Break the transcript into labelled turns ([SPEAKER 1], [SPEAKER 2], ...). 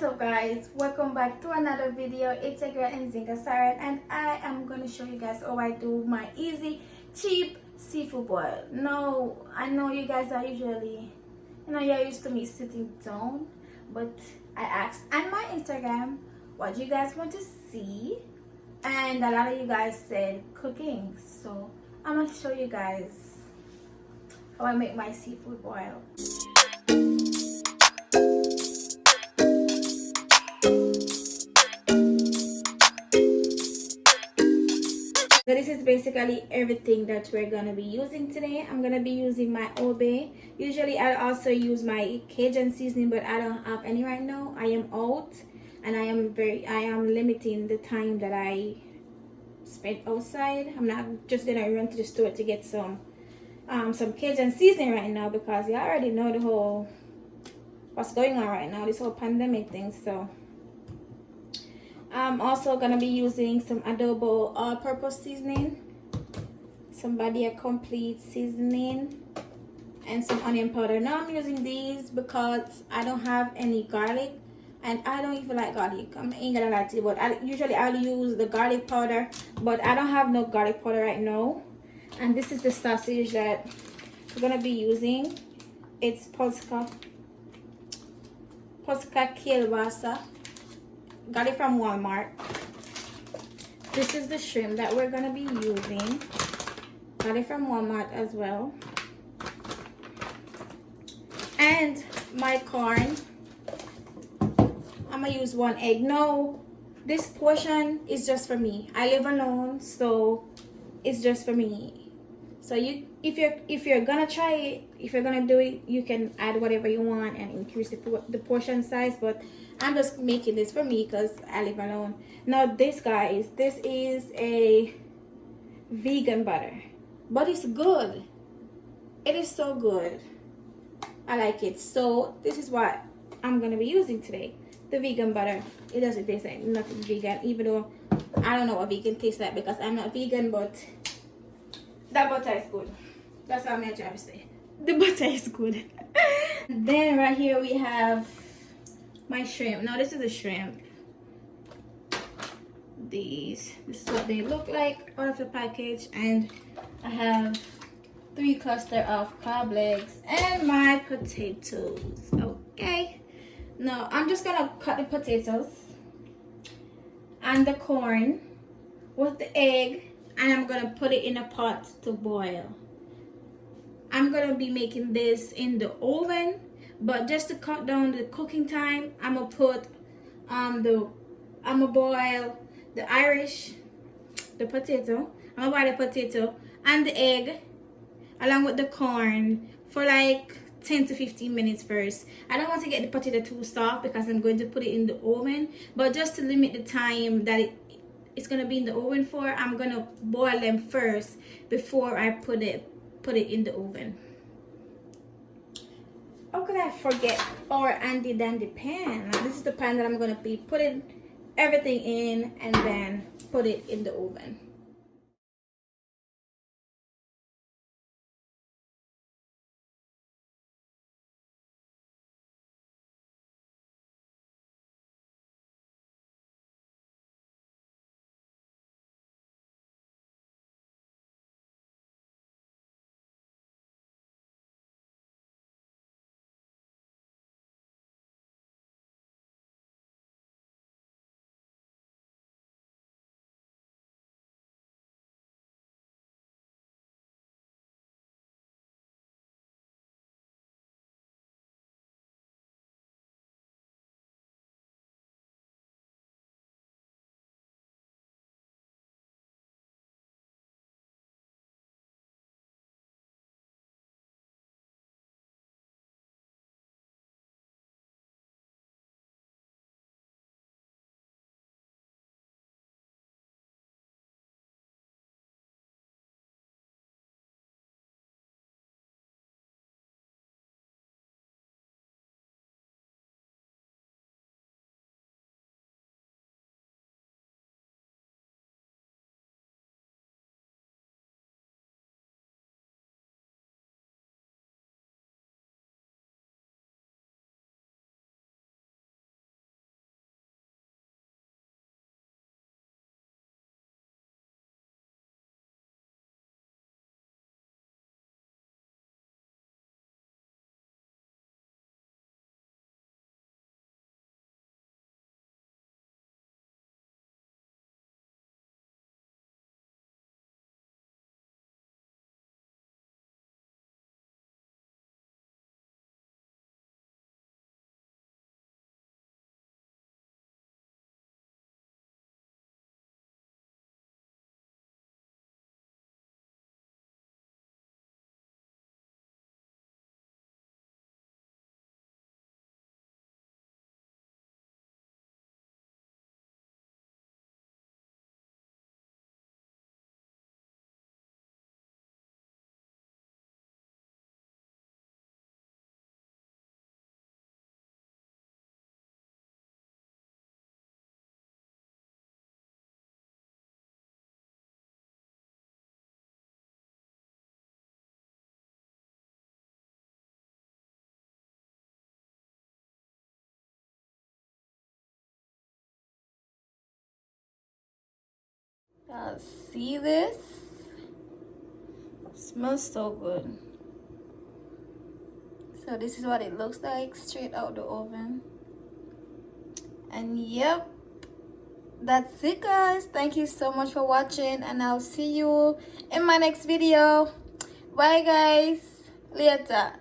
[SPEAKER 1] up guys, welcome back to another video. It's a girl Nzinga Siren, and I am going to show you guys how I do my easy cheap seafood boil. No, I know you guys are usually, you're used to me sitting down, but I asked on my Instagram what you guys want to see, and a lot of you guys said cooking, so I'm going to show you guys how I make my seafood boil. So this is basically everything that we're gonna be using today. I'm gonna be using my Old Bay. Usually I also use my Cajun seasoning, but I don't have any right now. I am out, and I am limiting the time that I spend outside. I'm not just gonna run to the store to get some Cajun seasoning right now, because you already know the whole what's going on right now, this whole pandemic thing. So I'm also gonna be using some adobo all-purpose seasoning, some Badia complete seasoning, and some onion powder. Now I'm using these because I don't have any garlic, and I don't even like garlic. I ain't gonna lie to you, but I'll use the garlic powder, but I don't have no garlic powder right now. And this is the sausage that we're gonna be using. It's Polska kielbasa. Got it from Walmart. This is the shrimp that we're gonna be using. Got it from Walmart as well. And my corn, I'm gonna use 1 egg. No, this portion is just for me. I live alone, so it's just for me. So if you're gonna try it, if you're gonna do it, you can add whatever you want and increase the portion size, but I'm just making this for me because I live alone. Now this, guys, this is a vegan butter, but it's good. It is so good. I like it. So this is what I'm gonna be using today, the vegan butter. It doesn't taste like nothing vegan, even though I don't know what vegan tastes like because I'm not vegan, but that butter is good. That's what I'm trying to say. The butter is good. Then right here we have my shrimp. Now this is a shrimp. This is what they look like out of the package, and I have 3 cluster of crab legs and my potatoes. Okay, now I'm just gonna cut the potatoes and the corn with the egg, and I'm gonna put it in a pot to boil. I'm gonna be making this in the oven, but just to cut down the cooking time, I'm gonna boil the potato. I'm gonna boil the potato and the egg along with the corn for like 10 to 15 minutes first. I don't want to get the potato too soft because I'm going to put it in the oven, but just to limit the time that it's gonna be in the oven for, I'm gonna boil them first before I put it in the oven. How could I forget our handy dandy pan? Now, this is the pan that I'm gonna be putting everything in and then put it in the oven. Y'all see this? Smells so good. So this is what it looks like straight out the oven. And yep, that's it guys. Thank you so much for watching, and I'll see you in my next video. Bye guys, later.